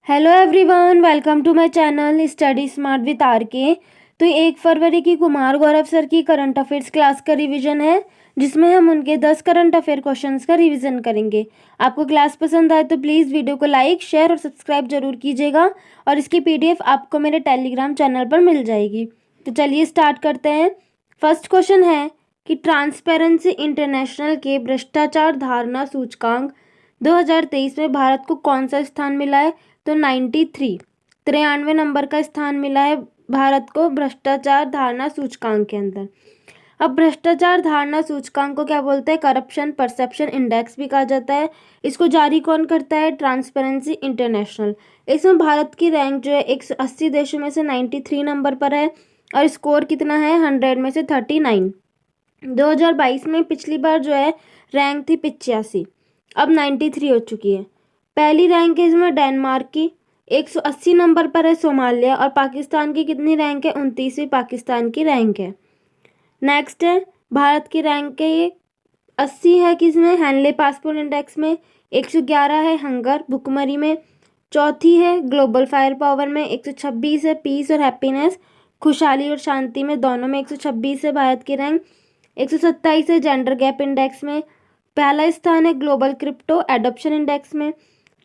Hello everyone, welcome to my channel study smart with R K. तो 1 फरवरी की Kumar Gaurav sir की करंट अफेयर्स क्लास का रिवीजन है, जिसमें हम उनके 10 करंट अफेयर क्वेश्चंस का रिवीजन करेंगे। आपको क्लास पसंद आए तो प्लीज़ वीडियो को लाइक, शेयर और सब्सक्राइब जरूर कीजिएगा, और इसकी पीडीएफ आपको मेरे टेलीग्राम चैनल पर मिल जाएगी। तो चलिए स्टार्ट करते हैं। फर्स्ट क्वेश्चन है कि ट्रांसपेरेंसी इंटरनेशनल के भ्रष्टाचार धारणा सूचकांक 2023 में भारत को कौन सा स्थान मिला है? तो 93 नंबर का स्थान मिला है भारत को भ्रष्टाचार धारणा सूचकांक के अंदर। अब भ्रष्टाचार धारणा सूचकांक को क्या बोलते हैं? करप्शन परसेप्शन इंडेक्स भी कहा जाता है। इसको जारी कौन करता है? Transparency international. इसमें भारत की रैंक जो है 180 देशों में से 93 नंबर पर है, और स्कोर कितना है? 100 में से 39। 2022 में पिछली बार जो है रैंक थी 85, अब 93 हो चुकी है। पहली रैंक है इसमें डेनमार्क की, 180 नंबर पर है सोमालिया, और पाकिस्तान की कितनी रैंक है? 29वीं पाकिस्तान की रैंक है। नेक्स्ट है भारत की रैंक है ये 80 है किसमें? हैनले पासपोर्ट इंडेक्स में। 111 है हंगर भुखमरी में। चौथी है ग्लोबल फायर पावर में। 126 है पीस और हैप्पीनेस खुशहाली और शांति में, दोनों में 126 है भारत की रैंक। 127 है जेंडर गैप इंडेक्स में। पहला स्थान है ग्लोबल क्रिप्टो एडॉप्शन इंडेक्स में।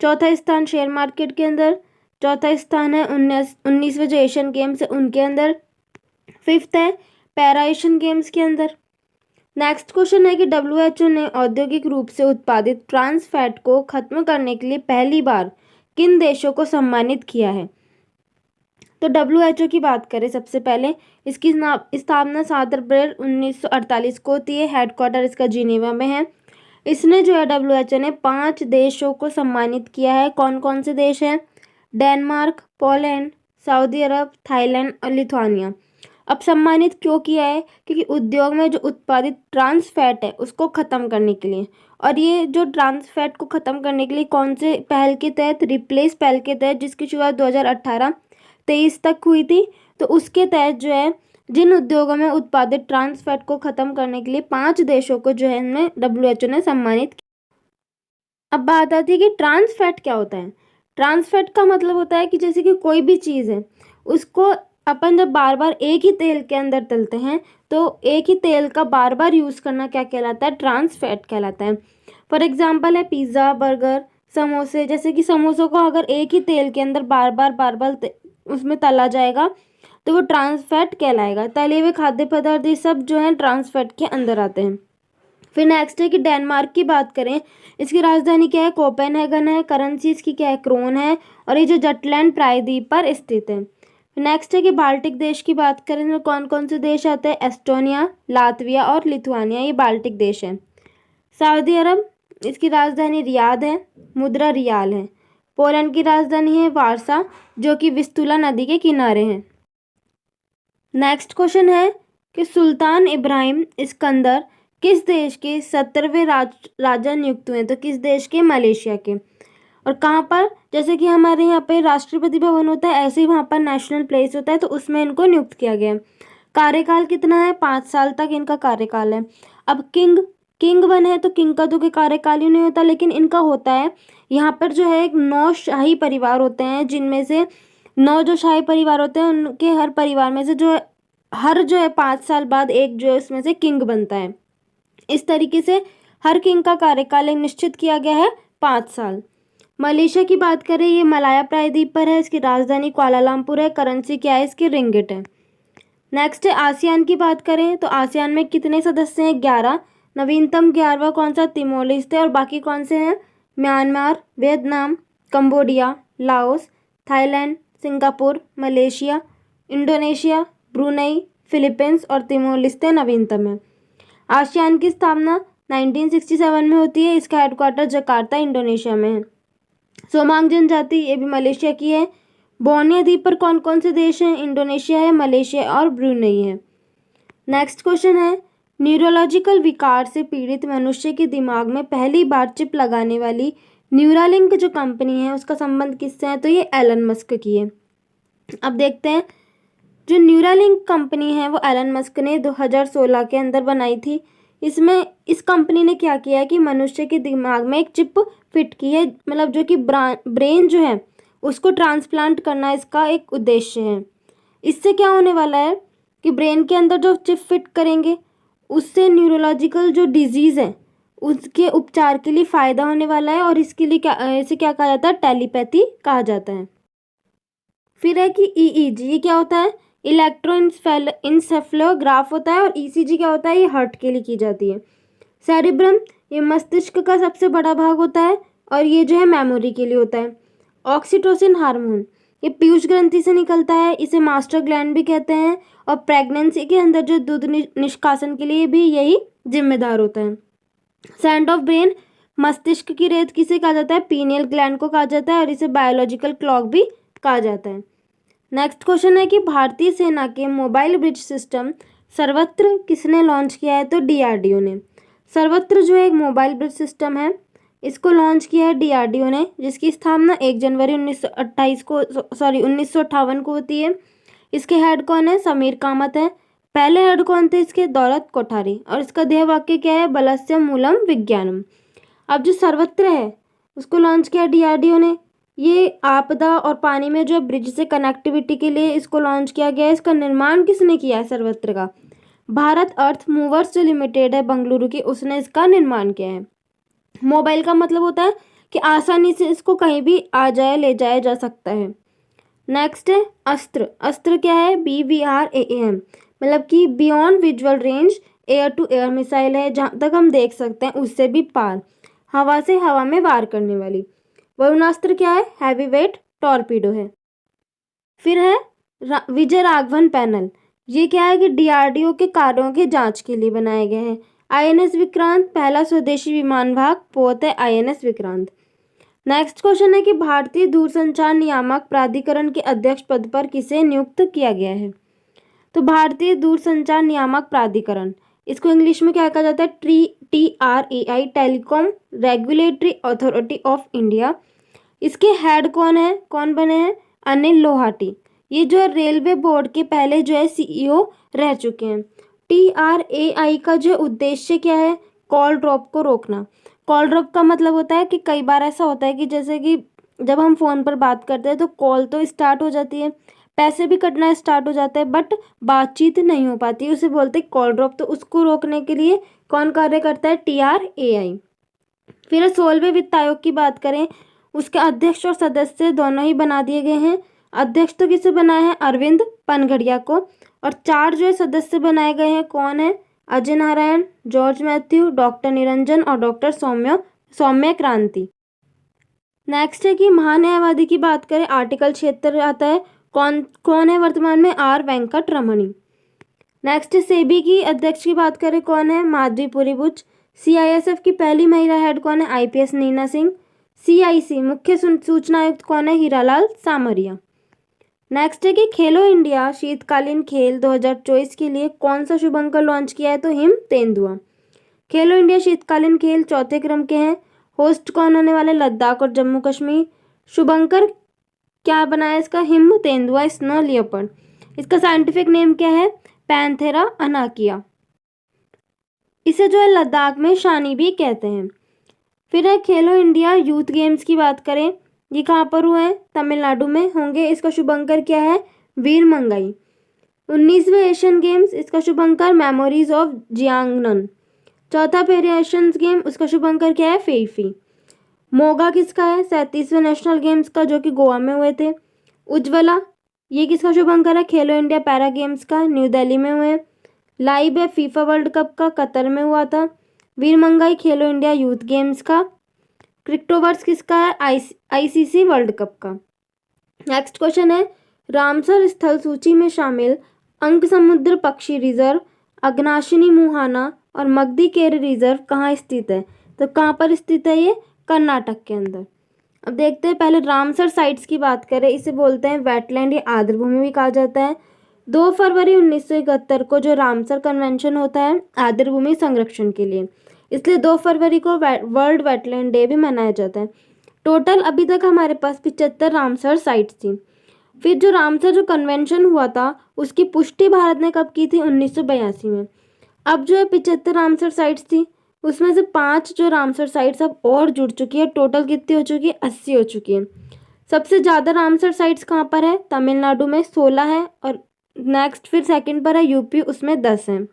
चौथा स्थान शेयर मार्केट के अंदर। चौथा स्थान है 19वें जो एशियन गेम्स है उनके अंदर। फिफ्थ है पैरा एशियन गेम्स के अंदर। नेक्स्ट क्वेश्चन है कि WHO ने औद्योगिक रूप से उत्पादित ट्रांस फैट को खत्म करने के लिए पहली बार किन देशों को सम्मानित किया है? तो WHO की बात करें सबसे पहले, इसकी स्थापना 7 अप्रैल 1948 को होती है। हेडक्वार्टर इसका जिनेवा में है। इसने जो है WHO ने 5 देशों को सम्मानित किया है। कौन कौन से देश हैं? डेनमार्क, पोलैंड, सऊदी अरब, थाईलैंड और लिथुआनिया। अब सम्मानित क्यों किया है? क्योंकि उद्योग में जो उत्पादित ट्रांस फैट है उसको ख़त्म करने के लिए। और ये जो ट्रांस फैट को ख़त्म करने के लिए कौन से पहल के तहत? रिप्लेस पहल के तहत, जिसकी शुरुआत 2018-23 तक हुई थी। तो उसके तहत जो है जिन उद्योगों में उत्पादित ट्रांस फैट को खत्म करने के लिए 5 देशों को जो है इनमें WHO ने सम्मानित किया। अब बात आती है कि ट्रांस फैट क्या होता है। ट्रांस फैट का मतलब होता है कि जैसे कि कोई भी चीज़ है उसको अपन जब बार बार एक ही तेल के अंदर तलते हैं तो एक ही तेल का बार बार यूज़ करना क्या कहलाता है? ट्रांस फैट कहलाता है। फॉर एग्जाम्पल है पिज़्ज़ा, बर्गर, समोसे। जैसे कि समोसों को अगर एक ही तेल के अंदर बार बार उसमें तला जाएगा तो वो ट्रांस फैट कहलाएगा। तले हुए खाद्य पदार्थ ये सब जो है ट्रांस फैट के अंदर आते हैं। फिर नेक्स्ट है कि डेनमार्क की बात करें, इसकी राजधानी क्या है? कोपेनहेगन है। करेंसी इसकी क्या है? क्रोन है। और ये जो जटलैंड प्रायद्वीप पर स्थित है। नेक्स्ट है कि बाल्टिक देश की बात करें तो कौन कौन से देश आते हैं? एस्टोनिया, लातविया और लिथुआनिया, ये बाल्टिक देश हैं। सऊदी अरब, इसकी राजधानी रियाद है, मुद्रा रियाल है। पोलैंड की राजधानी है वारसा, जो कि विस्तुला नदी के किनारे हैं। नेक्स्ट क्वेश्चन है कि सुल्तान इब्राहिम इस्कंदर किस देश के 17वें राजा नियुक्त हुए? तो किस देश के? मलेशिया के। और कहाँ पर? जैसे कि हमारे यहाँ पे राष्ट्रपति भवन होता है, ऐसे ही वहाँ पर नेशनल प्लेस होता है, तो उसमें इनको नियुक्त किया गया है। कार्यकाल कितना है? 5 साल तक इनका कार्यकाल है। अब किंग बने हैं तो किंग का तो कोई कार्यकाल ही नहीं होता, लेकिन इनका होता है। यहाँ पर जो है 9 शाही परिवार होते हैं, जिनमें से 9 जो शाही परिवार होते हैं उनके हर परिवार में से जो है 5 साल बाद एक जो है उसमें से किंग बनता है। इस तरीके से हर किंग का कार्यकाल निश्चित किया गया है 5 साल। मलेशिया की बात करें, ये मलाया प्रायद्वीप पर है। इसकी राजधानी कुआलालंपुर है। करेंसी क्या है इसकी? रिंगिट है। नेक्स्ट है आसियान की बात करें तो आसियान में कितने सदस्य हैं? 11। नवीनतम 11वां कौन सा? Timor Leste. और बाकी कौन से हैं? Myanmar, Vietnam, Cambodia, Laos, Thailand, Singapore, Malaysia, Indonesia, Brunei, Philippines और तिमोर लेस्ते नवीनतम है। आसियान की स्थापना 1967 में होती है। इसका हेडक्वार्टर जकार्ता इंडोनेशिया में है। सोमांग जनजाति, ये भी मलेशिया की है। बोर्नियो द्वीप पर कौन कौन से देश हैं? इंडोनेशिया है, मलेशिया और ब्रुनई है। नेक्स्ट क्वेश्चन है न्यूरोलॉजिकल विकार से पीड़ित मनुष्य के दिमाग में पहली बार चिप लगाने वाली न्यूरालिंक जो कंपनी है उसका संबंध किससे है? तो ये एलन मस्क की है। अब देखते हैं, जो न्यूरालिंक कंपनी है वो एलन मस्क ने 2016 के अंदर बनाई थी। इस कंपनी ने क्या किया है कि मनुष्य के दिमाग में एक चिप फिट की है, मतलब जो कि ब्रेन जो है उसको ट्रांसप्लांट करना इसका एक उद्देश्य है। इससे क्या होने वाला है कि ब्रेन के अंदर जो चिप फिट करेंगे उससे न्यूरोलॉजिकल जो डिजीज़ है उसके उपचार के लिए फ़ायदा होने वाला है, और इसके लिए इसे क्या कहा जाता है, टेलीपैथी कहा जाता है। फिर है कि ईईजी, ये क्या होता है, इंसेफेलोग्राफ होता है, और ईसीजी क्या होता है, ये हार्ट के लिए की जाती है। सेरिब्रम, ये मस्तिष्क का सबसे बड़ा भाग होता है और ये जो है मेमोरी के लिए होता है। ऑक्सीटोसिन हार्मोन, ये पीयूष ग्रंथि से निकलता है, इसे मास्टर ग्लैंड भी कहते हैं, और प्रेगनेंसी के अंदर जो दूध निष्कासन के लिए भी यही जिम्मेदार होता है। सैंड ऑफ ब्रेन, मस्तिष्क की रेत किसे कहा जाता है, पीनियल ग्लैंड को कहा जाता है, और इसे बायोलॉजिकल क्लॉक भी कहा जाता है। नेक्स्ट क्वेश्चन है कि भारतीय सेना के मोबाइल ब्रिज सिस्टम सर्वत्र किसने लॉन्च किया है, तो डीआरडीओ ने। सर्वत्र जो एक मोबाइल ब्रिज सिस्टम है इसको लॉन्च किया है डीआरडीओ ने, जिसकी स्थापना 1 जनवरी 1958 को होती है। इसके हेड कौन है, समीर कामत है। पहले हेड कौन थे इसके, दौलत कोठारी, और इसका ध्येय वाक्य क्या है, बलस्य मूलम विज्ञानम। अब जो सर्वत्र है उसको लॉन्च किया डीआरडीओ ने। ये आपदा और पानी में जो ब्रिज से कनेक्टिविटी के लिए इसको लॉन्च किया गया है। इसका निर्माण किसने किया है सर्वत्र का, भारत अर्थ मूवर्स जो लिमिटेड है बेंगलुरु की, उसने इसका निर्माण किया है। मोबाइल का मतलब होता है कि आसानी से इसको कहीं भी आ जाए, ले जाया जा सकता है। नेक्स्ट है अस्त्र। अस्त्र क्या है, BVRAAM, मतलब कि beyond visual range air to air missile है, जहाँ तक हम देख सकते हैं उससे भी पार, हवा से हवा में वार करने वाली। वरुणास्त्र क्या है, हैवी वेट टॉर्पीडो है। फिर है विजय राघवन पैनल, ये क्या है कि डीआरडीओ के कार्यों के जांच के लिए बनाए गए हैं। आईएनएस विक्रांत, पहला स्वदेशी विमान भाग पोत है आईएनएस विक्रांत। नेक्स्ट क्वेश्चन है कि भारतीय दूरसंचार नियामक प्राधिकरण के अध्यक्ष पद पर किसे नियुक्त किया गया है, तो भारतीय दूरसंचार नियामक प्राधिकरण, इसको इंग्लिश में क्या कहा जाता है, TRAI, telecom regulatory authority of India. इसके हेड कौन बने हैं, अनिल लोहाटी। ये जो है रेलवे बोर्ड के पहले जो है सीईओ रह चुके हैं। TRAI का जो उद्देश्य क्या है, कॉल ड्रॉप को रोकना। कॉल ड्रॉप का मतलब होता है कि कई बार ऐसा होता है कि जैसे कि जब हम फ़ोन पर बात करते हैं तो कॉल तो स्टार्ट हो जाती है, पैसे भी कटना स्टार्ट हो जाते हैं, बट बातचीत नहीं हो पाती, उसे बोलते हैं कॉल ड्रॉप। तो उसको रोकने के लिए कौन कार्य करता है, TRAI। फिर 16वें वित्त आयोग की बात करें, उसके अध्यक्ष और सदस्य दोनों ही बना दिए गए हैं। अध्यक्ष तो किसे बनाया है, अरविंद पनघड़िया को, और 4 जो सदस्य बनाए गए हैं कौन है, Ajay Narayan, George Matthew, doctor Niranjan और डॉक्टर सौम्य क्रांति। नेक्स्ट है कि महान्यायवादी की बात करें, आर्टिकल 76 आता है, कौन है वर्तमान में, R वेंकट रमणी। नेक्स्ट सेबी की अध्यक्ष की बात करें, कौन है, माधवीपुरी बुच। CISF की पहली महिला हेड कौन है, IPS नीना सिंह। CIC मुख्य सूचना आयुक्त कौन है, हीरालाल सामरिया। नेक्स्ट है कि खेलो इंडिया शीतकालीन खेल 2024 के लिए कौन सा शुभंकर लॉन्च किया है, तो हिम तेंदुआ। खेलो इंडिया शीतकालीन खेल 4थे क्रम के हैं। होस्ट कौन होने वाले, लद्दाख और जम्मू कश्मीर। शुभंकर क्या बनाया इसका, हिम तेंदुआ स्नो लियोपर्ड। इसका साइंटिफिक नेम क्या है, पैंथेरा अनाकिया। इसे जो है लद्दाख में शानी भी कहते हैं। फिर है खेलो इंडिया यूथ गेम्स की बात करें, ये कहाँ पर हुए हैं, तमिलनाडु में होंगे। इसका शुभंकर क्या है, वीर मंगाई। 19वें एशियन गेम्स, इसका शुभंकर मेमोरीज ऑफ जियांगनन। चौथा पेरिस एशियन गेम, उसका शुभंकर क्या है, फेईफी। मोगा किसका है, 37वें नेशनल गेम्स का, जो कि गोवा में हुए थे। उज्ज्वला, ये किसका शुभंकर है, खेलो इंडिया पैरा गेम्स का, न्यू दिल्ली में हुए। लाइव है फीफा वर्ल्ड कप का, कतर में हुआ था। वीर मंगाई खेलो इंडिया यूथ गेम्स का। क्रिप्टोवर्स किसका है, ICC वर्ल्ड कप का। नेक्स्ट क्वेश्चन है, रामसर स्थल सूची में शामिल अंक समुद्र पक्षी रिजर्व, अग्नाशिनी मुहाना और मगदी-केरी रिजर्व कहाँ स्थित है, तो कहाँ पर स्थित है, ये कर्नाटक के अंदर। अब देखते हैं, पहले रामसर साइट्स की बात करें, इसे बोलते हैं वेटलैंड या आर्द्रभूमि भी कहा जाता है। 2 फरवरी 1971 को जो रामसर कन्वेंशन होता है आर्द्रभूमि संरक्षण के लिए, इसलिए 2 फरवरी को वर्ल्ड वेटलैंड डे भी मनाया जाता है। टोटल अभी तक हमारे पास 75 रामसर साइट्स थी। फिर जो रामसर जो कन्वेंशन हुआ था उसकी पुष्टि भारत ने कब की थी, 1982 में। अब जो है 75 रामसर साइट्स थी, उसमें से 5 जो रामसर साइट्स अब और जुड़ चुकी है। टोटल कितनी हो चुकी है, 80 हो चुकी है। सबसे ज़्यादा रामसर साइट्स कहाँ पर है? तमिलनाडु में 16 है और नेक्स्ट फिर सेकंड पर है यूपी, उसमें 10 है।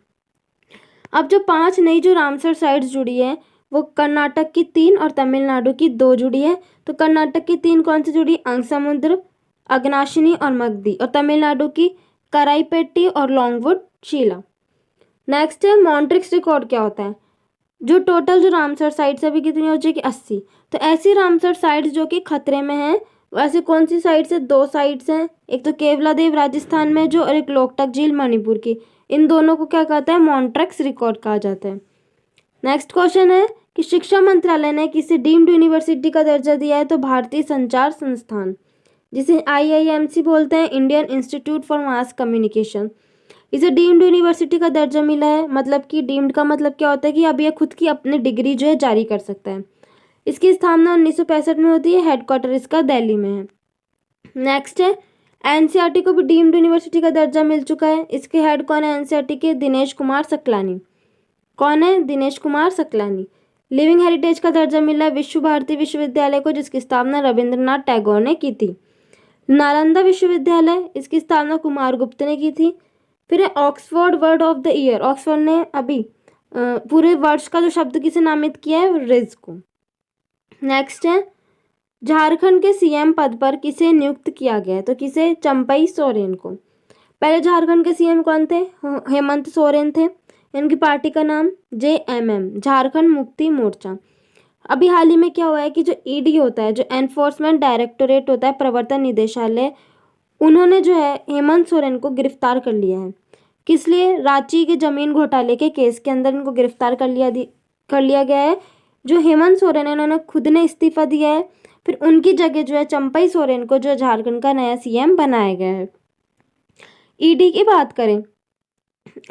अब जो 5 नई जो रामसर साइट्स जुड़ी है वो कर्नाटक की 3 और तमिलनाडु की 2 जुड़ी है। तो कर्नाटक की 3 कौन सी जुड़ी? अंगसमुद्र, अगनाशिनी और मगधी, और तमिलनाडु की कराईपेट्टी और लॉन्गवुड शिला। नेक्स्ट है मॉन्ट्रिक्स रिकॉर्ड क्या होता है? जो टोटल जो रामसर साइट्स अभी कितनी हो जाएगी? 80। तो ऐसी रामसर साइट्स जो कि खतरे में हैं, वैसे कौन सी साइट्स है? 2 साइट्स हैं, एक तो केवलादेव राजस्थान में जो, और एक लोकटक झील मणिपुर की। इन दोनों को क्या कहता है? मॉन्ट्रिक्स रिकॉर्ड कहा जाता है। नेक्स्ट क्वेश्चन है कि शिक्षा मंत्रालय ने किसे डीम्ड यूनिवर्सिटी का दर्जा दिया है? तो भारतीय संचार संस्थान, जिसे IIMC बोलते हैं, Indian institute for mass communication, इसे डीम्ड यूनिवर्सिटी का दर्जा मिला है। मतलब कि डीम्ड का मतलब क्या होता है कि अब यह खुद की अपनी डिग्री जो है जारी कर सकता है। इसकी स्थापना 1965 में होती है, हेडक्वार्टर इसका दिल्ली में है। नेक्स्ट है NCERT को भी डीम्ड यूनिवर्सिटी का दर्जा मिल चुका है। इसके हेड कौन है NCERT के? दिनेश कुमार सकलानी। कौन है? दिनेश कुमार सकलानी। लिविंग हेरिटेज का दर्जा मिला है विश्व भारती विश्वविद्यालय को, जिसकी स्थापना रविंद्रनाथ टैगोर ने की थी। नालंदा विश्वविद्यालय, इसकी स्थापना कुमार गुप्त ने की थी। फिर है Oxford word of the year, Oxford ने अभी पूरे वर्ष का जो शब्द किसे नामित किया है? रिज को। नेक्स्ट है झारखंड के CM पद पर किसे नियुक्त किया गया है? तो किसे? चंपई सोरेन को। पहले झारखंड के CM कौन थे? हेमंत सोरेन थे। इनकी पार्टी का नाम JMM, झारखंड मुक्ति मोर्चा। अभी हाल ही में क्या हुआ है कि जो ED होता है, जो एनफोर्समेंट डायरेक्टोरेट होता है, प्रवर्तन निदेशालय, उन्होंने जो है हेमंत सोरेन को गिरफ्तार कर लिया है। किस लिए? रांची के जमीन घोटाले के केस के अंदर इनको गिरफ्तार कर लिया गया है। जो हेमंत सोरेन है, उन्होंने खुद ने इस्तीफा दिया है। फिर उनकी जगह जो है चंपई सोरेन को जो झारखंड का नया CM बनाया गया है। ED की बात करें,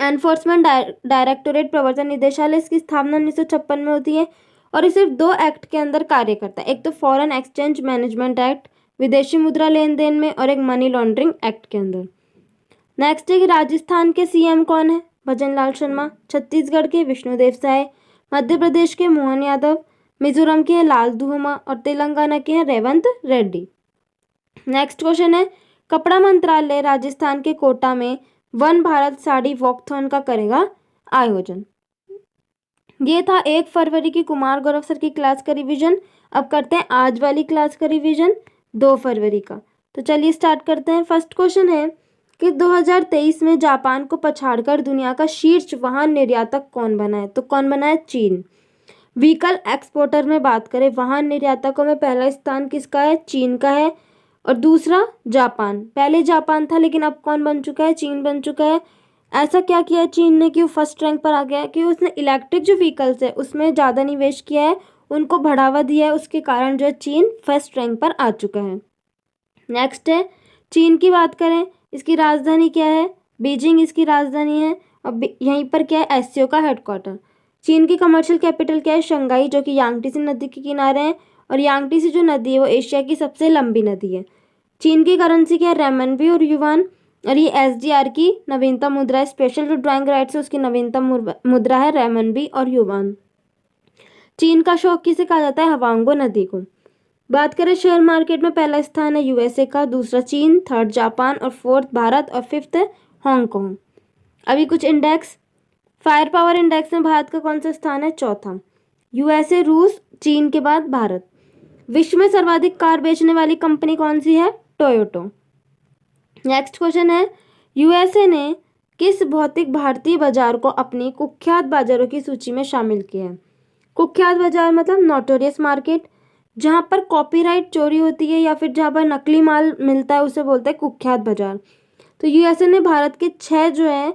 एनफोर्समेंट डायरेक्टोरेट प्रवर्तन निदेशालय, इसकी स्थापना 1956 में होती है और ये सिर्फ 2 एक्ट के अंदर कार्य करता है। एक तो फॉरेन एक्सचेंज मैनेजमेंट एक्ट, विदेशी मुद्रा लेन देन में, और एक मनी लॉन्ड्रिंग एक्ट के अंदर। नेक्स्ट है कि राजस्थान के CM कौन है? भजन लाल शर्मा। छत्तीसगढ़ के विष्णुदेव साय, मध्य प्रदेश के मोहन यादव, मिजोरम के हैं लाल दुहोमा और तेलंगाना के हैं रेवंत रेड्डी। नेक्स्ट क्वेश्चन है कपड़ा मंत्रालय राजस्थान के कोटा में वन भारत साड़ी वॉकथॉन का करेगा आयोजन। ये था 1 फरवरी की कुमार गौरव सर की क्लास का रिवीजन। अब करते हैं आज वाली क्लास का रिवीजन 2 फरवरी का। तो चलिए स्टार्ट करते हैं। फर्स्ट क्वेश्चन है कि 2023 में जापान को पछाड़कर दुनिया का शीर्ष वाहन निर्यातक कौन बना है? तो कौन बना है? चीन। व्हीकल एक्सपोर्टर में बात करें, वाहन निर्यातकों में पहला स्थान किसका है? चीन का है। और दूसरा जापान। पहले जापान था लेकिन अब कौन बन चुका है? चीन बन चुका है। ऐसा क्या किया है चीन ने कि वो फर्स्ट रैंक पर आ गया है? कि उसने इलेक्ट्रिक जो व्हीकल्स है उसमें ज़्यादा निवेश किया है, उनको बढ़ावा दिया है, उसके कारण जो है चीन फर्स्ट रैंक पर आ चुका है। नेक्स्ट है चीन की बात करें, इसकी राजधानी क्या है? बीजिंग इसकी राजधानी है। और यहीं पर क्या है? SCO का हेडक्वार्टर। चीन की कमर्शियल कैपिटल क्या है? शंघाई, जो कि यांगटीसी नदी के किनारे है। और यांगटीसी जो नदी है वो एशिया की सबसे लंबी नदी है। चीन की करेंसी क्या है? रेमनबी और युवान। और ये SDR की नवीनतम मुद्रा है। स्पेशल जो ड्राइंग राइट्स है उसकी नवीनतम मुद्रा है रेमनबी और युवान। चीन का शौक किसे कहा जाता है? हवांगो नदी को। बात करें शेयर मार्केट में, पहला स्थान है USA का, दूसरा चीन, थर्ड जापान और फोर्थ भारत और फिफ्थ है हांगकांग। अभी कुछ इंडेक्स, फायर पावर इंडेक्स में भारत का कौन सा स्थान है? चौथा। USA, रूस, चीन के बाद भारत। विश्व में सर्वाधिक कार बेचने वाली कंपनी कौन सी है? टोयोटो। नेक्स्ट क्वेश्चन है USA ने किस भौतिक भारतीय बाजार को अपनी कुख्यात बाजारों की सूची में शामिल किया है? कुख्यात बाजार मतलब नोटोरियस मार्केट, जहां पर कॉपीराइट चोरी होती है या फिर जहां पर नकली माल मिलता है उसे बोलते हैं कुख्यात बाजार। तो USA ने भारत के 6 जो है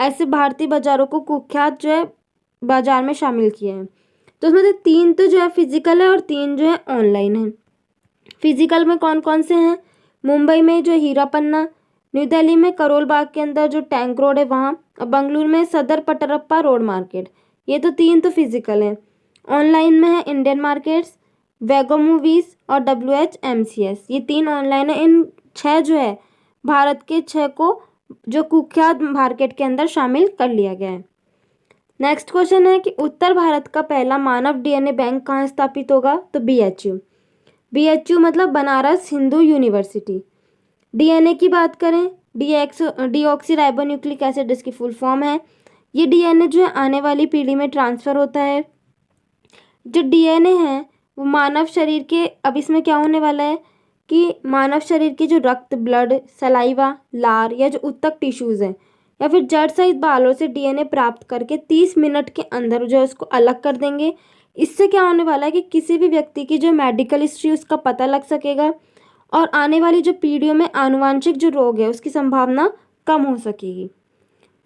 ऐसे भारतीय बाजारों को कुख्यात जो है बाजार में शामिल किया है। तो उसमें से 3 तो जो है फिजिकल है और 3 जो है ऑनलाइन है। फिजिकल में कौन कौन से हैं? मुंबई में जो हीरा पन्ना, न्यू दिल्ली में करोल बाग के अंदर जो टैंक रोड है वहाँ, और बेंगलुरु में सदर पटरप्पा रोड मार्केट। ये तो 3 तो फिजिकल है। ऑनलाइन में है इंडियन मार्केट्स, वेगो मूवीज और WHMCS, ये 3 ऑनलाइन है। इन 6 जो है भारत के 6 को जो कुख्यात मार्केट के अंदर शामिल कर लिया गया है। नेक्स्ट क्वेश्चन है कि उत्तर भारत का पहला मानव DNA बैंक कहाँ स्थापित होगा? तो BHU। BHU मतलब बनारस हिंदू यूनिवर्सिटी। DNA की बात करें, डीऑक्सी राइबो न्यूक्लिक एसिड इसकी फुल फॉर्म है। ये DNA जो है आने वाली पीढ़ी में ट्रांसफर होता है। जो DNA है वो मानव शरीर के, अब इसमें क्या होने वाला है कि मानव शरीर के जो रक्त, ब्लड, सलाइवा, लार या जो उत्तक टिश्यूज हैं या फिर जड़ सहित बालों से DNA प्राप्त करके 30 मिनट के अंदर जो है उसको अलग कर देंगे। इससे क्या होने वाला है कि किसी भी व्यक्ति की जो मेडिकल हिस्ट्री उसका पता लग सकेगा और आने वाली जो पीढ़ियों में आनुवांशिक जो रोग है उसकी संभावना कम हो सकेगी।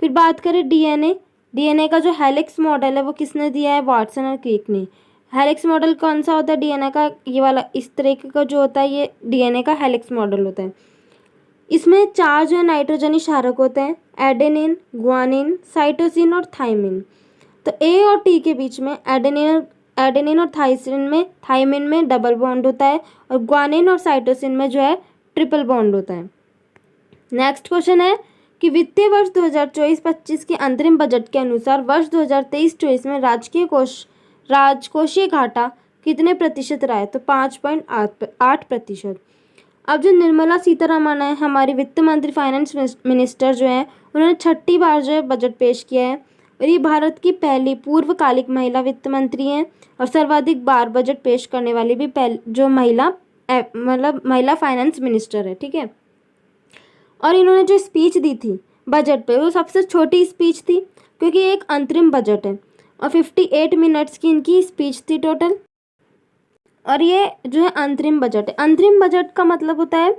फिर बात करें डीएनए का जो हेलिक्स मॉडल है वो किसने दिया है? वाटसन और क्रिक ने। हेलिक्स मॉडल कौन सा होता है डीएनए का? ये वाला इस तरीके का जो होता है ये डीएनए का हेलिक्स मॉडल होता है। इसमें 4 जो है नाइट्रोजनी क्षारक होते हैं, एडेनिन, ग्वानिन, साइटोसिन और थाइमिन। तो ए और टी के बीच में एडेनिन और थाइमिन में डबल बॉन्ड होता है और ग्वानिन और साइटोसिन में जो है ट्रिपल बॉन्ड होता है। नेक्स्ट क्वेश्चन है कि वित्तीय वर्ष 2024-25 के अंतरिम बजट के अनुसार वर्ष 2023-24 में राजकोषीय घाटा कितने प्रतिशत रहा है? तो 5.8%। अब जो निर्मला सीतारमण है, हमारी वित्त मंत्री, फाइनेंस मिनिस्टर जो है, उन्होंने 6ठी बार जो है बजट पेश किया है और ये भारत की पहली पूर्वकालिक महिला वित्त मंत्री हैं और सर्वाधिक बार बजट पेश करने वाली भी जो महिला फाइनेंस मिनिस्टर है। ठीक है। और इन्होंने जो स्पीच दी थी बजट पे वो सबसे छोटी स्पीच थी क्योंकि एक अंतरिम बजट है और 58 मिनट्स की इनकी स्पीच थी टोटल। और ये जो है अंतरिम बजट है। अंतरिम बजट का मतलब होता है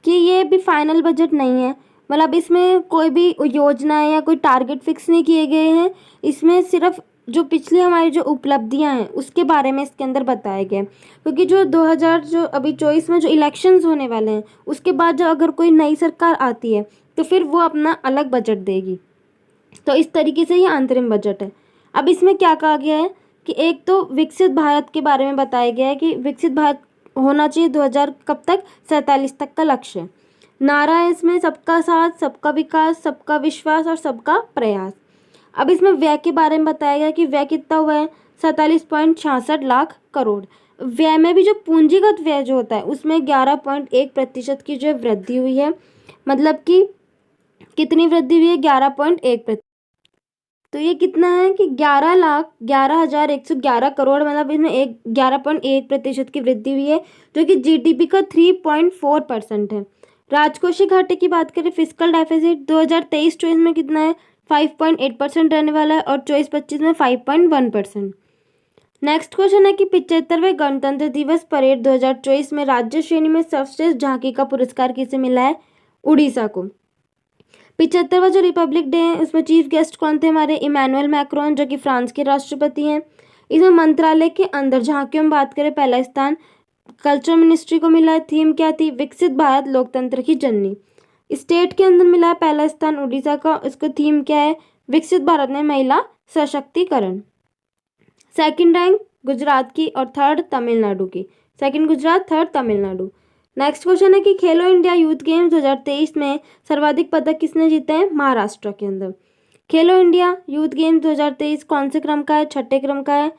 कि ये भी फाइनल बजट नहीं है, मतलब इसमें कोई भी योजना या कोई टारगेट फिक्स नहीं किए गए हैं। इसमें सिर्फ जो पिछली हमारी जो उपलब्धियां हैं उसके बारे में इसके अंदर बताया गया है क्योंकि जो 2024 में जो इलेक्शंस होने वाले हैं उसके बाद जो अगर कोई नई सरकार आती है तो फिर वो अपना अलग बजट देगी। तो इस तरीके से ये अंतरिम बजट है। अब इसमें क्या कहा गया है कि एक तो विकसित भारत के बारे में बताया गया है कि विकसित भारत होना चाहिए 2000 कब तक? 47 तक का लक्ष्य। नारा है इसमें सबका साथ, सबका विकास, सबका विश्वास और सबका प्रयास। अब इसमें व्यय के बारे में बताया गया कि व्यय कितना हुआ है? 47.66 लाख करोड़। व्यय में भी जो पूंजीगत व्यय जो होता है उसमें 11.1% की जो वृद्धि हुई है। मतलब कि कितनी वृद्धि हुई है? 11.1%। तो ये कितना है कि 11,11,111 करोड़, मतलब इसमें 11.1% की वृद्धि हुई है जो कि जीडीपी का 3.4% है। राजकोषीय घाटे की बात करें, फिस्कल डेफिसिट 2023-24 में कितना है? 5.8% रहने वाला है और 24-25 में 5.1%। नेक्स्ट क्वेश्चन है कि 75वें गणतंत्र दिवस परेड 2024 में राज्य श्रेणी में सर्वश्रेष्ठ झांकी का पुरस्कार किसे मिला है? उड़ीसा को। 75वां जो रिपब्लिक डे है उसमें चीफ गेस्ट कौन थे? हमारे इमैनुअल मैक्रोन जो कि फ्रांस के राष्ट्रपति हैं। इसमें मंत्रालय के अंदर झांकियों में बात करें पहला स्थान कल्चर मिनिस्ट्री को मिला है। थीम क्या थी? विकसित भारत लोकतंत्र की जननी। स्टेट के अंदर मिला है पहला स्थान उड़ीसा का, इसको थीम क्या है? विकसित भारत में महिला सशक्तिकरण। सेकंड रैंक गुजरात की और थर्ड तमिलनाडु की। Second Gujarat, third Tamil Nadu. Next question है कि खेलो इंडिया यूथ गेम्स 2023 में सर्वाधिक पदक किसने जीते हैं? महाराष्ट्र के अंदर। खेलो इंडिया यूथ गेम्स 2023 कौन से क्रम का है? 6ठे क्रम का है।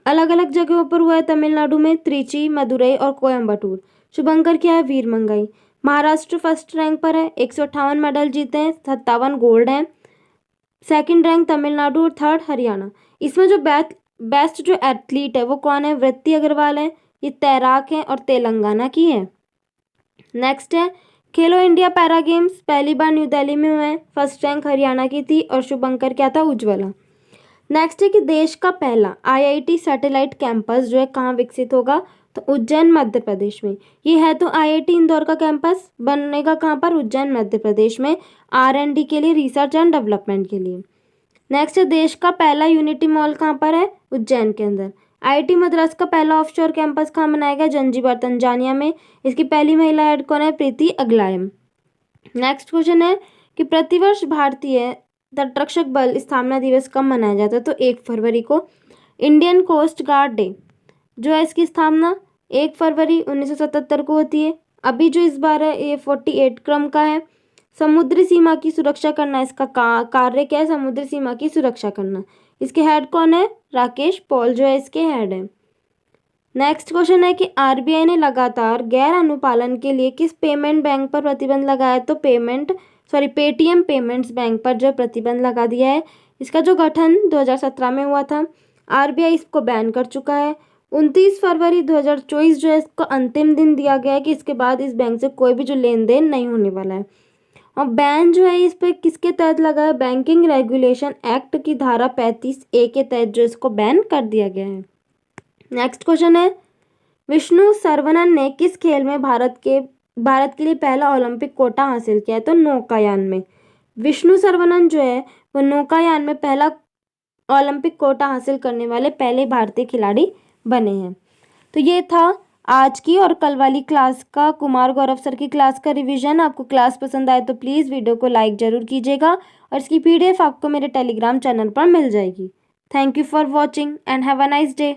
अलग अलग जगहों पर हुआ है, तमिलनाडु में त्रिची, मदुरई और कोयम्बटूर। शुभंकर क्या है? वीरमंगई। महाराष्ट्र फर्स्ट रैंक पर है, 158 मेडल जीते हैं, 57 गोल्ड हैं। सेकंड रैंक तमिलनाडु और थर्ड हरियाणा। इसमें जो बेस्ट जो एथलीट है वो कौन है? वृत्ति अग्रवाल है, ये तैराक है और तेलंगाना की है। नेक्स्ट है खेलो इंडिया पैरा गेम्स पहली बार न्यू दिल्ली में हुए हैं, फर्स्ट रैंक हरियाणा की थी और शुभंकर क्या था? उज्ज्वला। नेक्स्ट है कि देश का पहला आईआईटी सैटेलाइट कैंपस जो है कहाँ विकसित होगा? तो उज्जैन मध्य प्रदेश में। ये है तो आईआईटी इंदौर का कैंपस बनेगा कहाँ पर? उज्जैन मध्य प्रदेश में, R&D के लिए, रिसर्च एंड डेवलपमेंट के लिए। नेक्स्ट है देश का पहला यूनिटी मॉल कहाँ पर है? उज्जैन के अंदर। आईआईटी मद्रास का पहला ऑफशोर कैंपस कहाँ बनाया गया? जंजीबार तंजानिया में। इसकी पहली महिला हेड कौन है? प्रीति अगलायम। नेक्स्ट क्वेश्चन है कि प्रतिवर्ष भारतीय तटरक्षक बल स्थापना दिवस कब मनाया जाता है? तो 1 फरवरी को। इंडियन कोस्ट गार्ड डे जो है इसकी स्थापना 1 फरवरी 1977 को होती है। अभी जो इस बार है ये 48 क्रम का है। समुद्री सीमा की सुरक्षा करना इसका कार्य क्या है? समुद्री सीमा की सुरक्षा करना। इसके हेड कौन है? राकेश पॉल जो है इसके हेड है। नेक्स्ट क्वेश्चन है कि आरबीआई ने लगातार गैर अनुपालन के लिए किस पेमेंट बैंक पर प्रतिबंध लगाया? तो पेटीएम पेमेंट्स बैंक पर जो प्रतिबंध लगा दिया है। इसका जो गठन 2017 में हुआ था। आरबीआई इसको बैन कर चुका है। 29 फरवरी 2024 जो है इसको अंतिम दिन दिया गया है कि इसके बाद इस बैंक से कोई भी जो लेन देन नहीं होने वाला है। और बैन जो है इस पर किसके तहत लगा है? बैंकिंग रेगुलेशन एक्ट की धारा 35A के तहत जो इसको बैन कर दिया गया है। नेक्स्ट क्वेश्चन है, विष्णु सरवनन ने किस खेल में भारत के लिए पहला ओलंपिक कोटा हासिल किया है? तो नौकायान में। विष्णु सरवनन जो है वो नौकायान में पहला ओलंपिक कोटा हासिल करने वाले पहले भारतीय खिलाड़ी बने हैं। तो ये था आज की और कल वाली क्लास का कुमार गौरव सर की क्लास का रिवीजन। आपको क्लास पसंद आए तो प्लीज़ वीडियो को लाइक ज़रूर कीजिएगा और इसकी PDF आपको मेरे टेलीग्राम चैनल पर मिल जाएगी। Thank you for watching and have a nice day.